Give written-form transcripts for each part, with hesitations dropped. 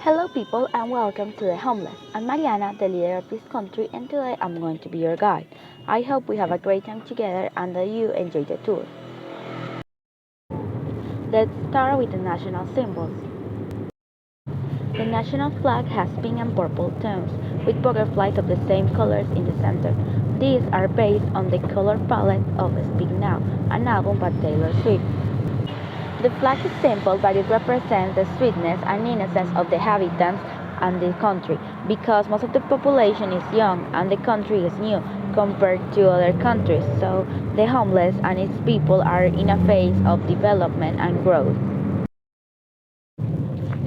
Hello people and welcome to The Homeless. I'm Mariana, the leader of this country, and today I'm going to be your guide. I hope we have a great time together and that you enjoy the tour. Let's start with the national symbols. The national flag has pink and purple tones with butterflies of the same colors in the center. These are based on the color palette of Speak Now, an album by Taylor Swift. The flag is simple, but it represents the sweetness and innocence of the inhabitants and the country, because most of the population is young and the country is new compared to other countries, so the homeless and its people are in a phase of development and growth.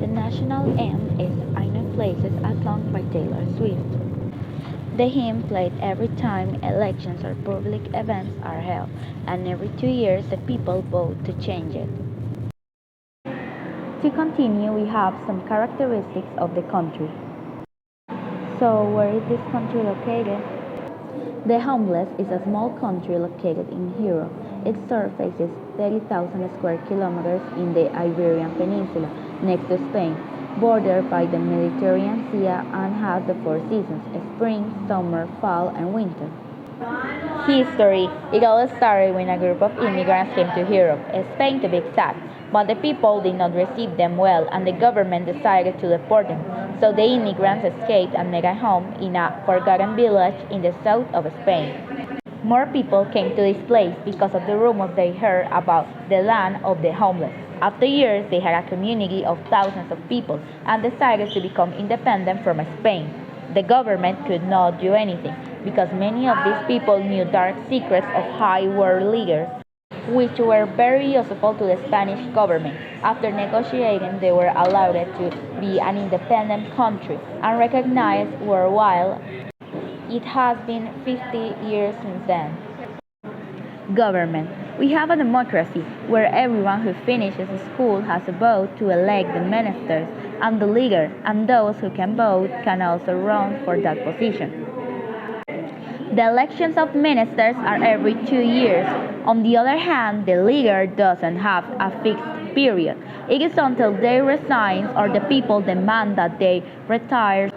The national anthem is I Know Places as Long by Taylor Swift. The hymn played every time elections or public events are held, and every 2 years the people vote to change it. To continue, we have some characteristics of the country. So, where is this country located? The Homeless is a small country located in Europe. Its surface is 30,000 square kilometers in the Iberian Peninsula, next to Spain, bordered by the Mediterranean Sea, and has the four seasons: spring, summer, fall, and winter. History. It all started when a group of immigrants came to Europe, Spain to be exact, but the people did not receive them well and the government decided to deport them. So the immigrants escaped and made a home in a forgotten village in the south of Spain. More people came to this place because of the rumors they heard about the land of the homeless. After years, they had a community of thousands of people and decided to become independent from Spain. The government could not do anything because many of these people knew dark secrets of high world leaders, which were very useful to the Spanish government. After negotiating, they were allowed to be an independent country and recognized worldwide. It has been 50 years since then. Government. We have a democracy where everyone who finishes school has a vote to elect the ministers and the leader, and those who can vote can also run for that position. The elections of ministers are every 2 years. On the other hand, the leader doesn't have a fixed period. It is until they resign or the people demand that they retire.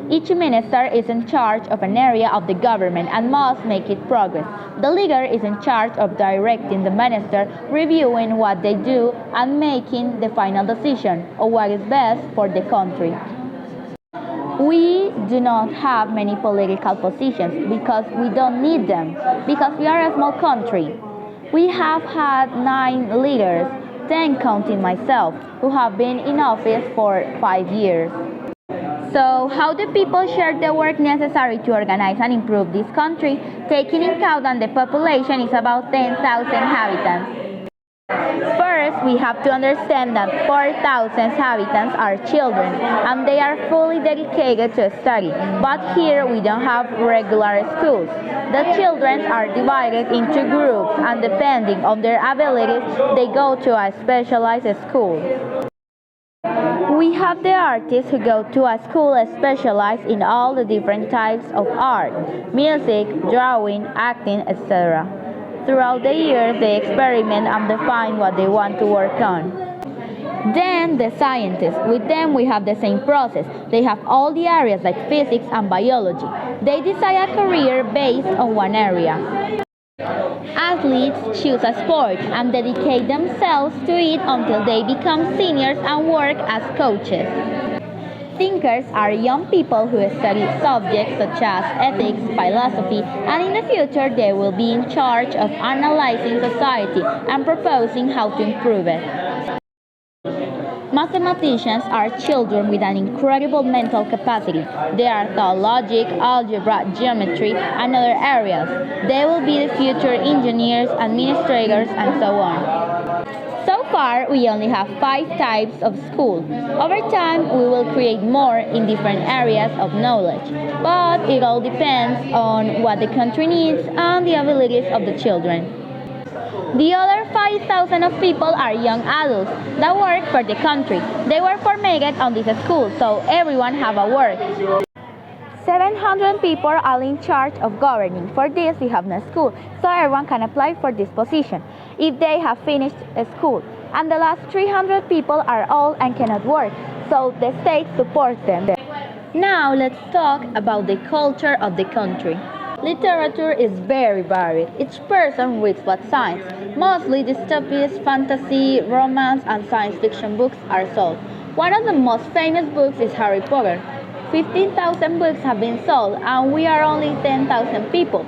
Each minister is in charge of an area of the government and must make it progress. The leader is in charge of directing the minister, reviewing what they do, and making the final decision of what is best for the country. We do not have many political positions because we don't need them, because we are a small country. We have had 9 leaders, 10 counting myself, who have been in office for 5 years. So, how do people share the work necessary to organize and improve this country, taking into account that the population is about 10,000 inhabitants? First, we have to understand that 4,000 inhabitants are children and they are fully dedicated to study. But here we don't have regular schools. The children are divided into groups and depending on their abilities, they go to a specialized school. We have the artists who go to a school specialized in all the different types of art, music, drawing, acting, etc. Throughout the years, they experiment and define what they want to work on. Then the scientists. With them we have the same process. They have all the areas like physics and biology. They decide a career based on one area. Athletes choose a sport and dedicate themselves to it until they become seniors and work as coaches. Thinkers are young people who study subjects such as ethics, philosophy, and in the future they will be in charge of analyzing society and proposing how to improve it. Mathematicians are children with an incredible mental capacity. They are taught logic, algebra, geometry, and other areas. They will be the future engineers, administrators, and so on. So far, we only have 5 types of school. Over time, we will create more in different areas of knowledge. But it all depends on what the country needs and the abilities of the children. The other 5,000 of people are young adults that work for the country. They work for Megat on this school, so everyone have a work. 700 people are in charge of governing. For this, we have no school, so everyone can apply for this position if they have finished school. And the last 300 people are old and cannot work, so the state supports them. Now let's talk about the culture of the country. Literature is very varied. Each person reads what science. Mostly dystopias, fantasy, romance, and science fiction books are sold. One of the most famous books is Harry Potter. 15,000 books have been sold, and we are only 10,000 people.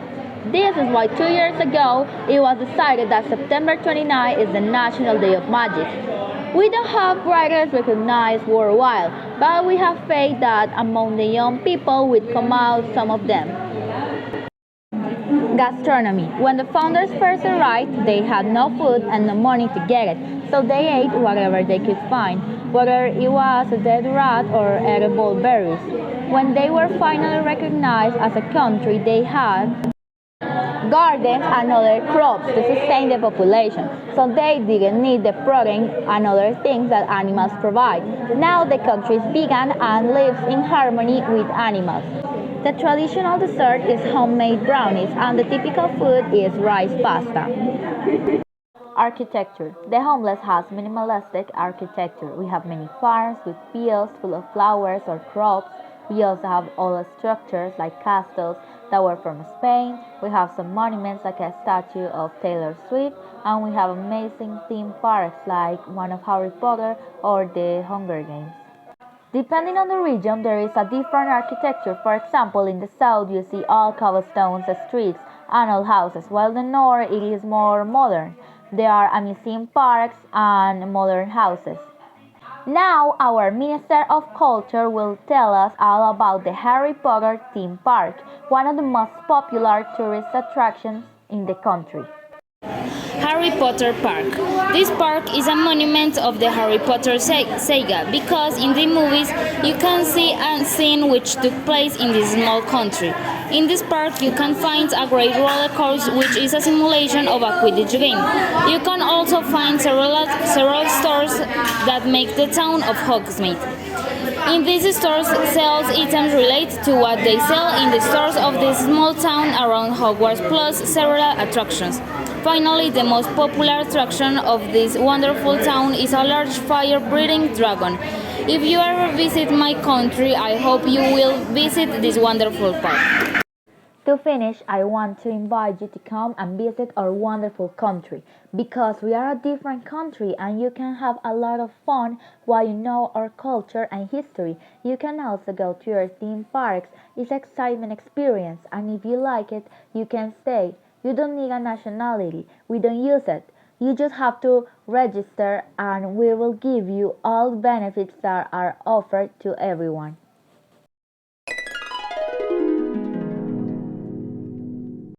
This is why 2 years ago it was decided that September 29 is the National Day of Magic. We don't have writers recognized worldwide, but we have faith that among the young people will come out some of them. Gastronomy. When the founders first arrived, they had no food and no money to get it, so they ate whatever they could find, whether it was a dead rat or edible berries. When they were finally recognized as a country, they had gardens and other crops to sustain the population, so they didn't need the protein and other things that animals provide. Now the country is vegan and lives in harmony with animals. The traditional dessert is homemade brownies, and the typical food is rice pasta. Architecture. The homeless has minimalistic architecture. We have many farms with fields full of flowers or crops. We also have old structures like castles that were from Spain. We have some monuments like a statue of Taylor Swift, and we have amazing theme parks like one of Harry Potter or the Hunger Games. Depending on the region, there is a different architecture. For example, in the south, you see all cobblestone streets and old houses, while in the north, it is more modern. There are amusement parks and modern houses. Now, our Minister of Culture will tell us all about the Harry Potter theme park, one of the most popular tourist attractions in the country. Harry Potter Park. This park is a monument of the Harry Potter saga because in the movies you can see a scene which took place in this small country. In this park you can find a great roller coaster which is a simulation of a Quidditch game. You can also find several stores that make the town of Hogsmeade. In these stores, sales items relate to what they sell in the stores of this small town around Hogwarts, plus several attractions. Finally, the most popular attraction of this wonderful town is a large fire-breathing dragon. If you ever visit my country, I hope you will visit this wonderful park. To finish, I want to invite you to come and visit our wonderful country because we are a different country and you can have a lot of fun while you know our culture and history. You can also go to our theme parks. It's an excitement experience, and if you like it, you can stay. You don't need a nationality. We don't use it. You just have to register and we will give you all benefits that are offered to everyone.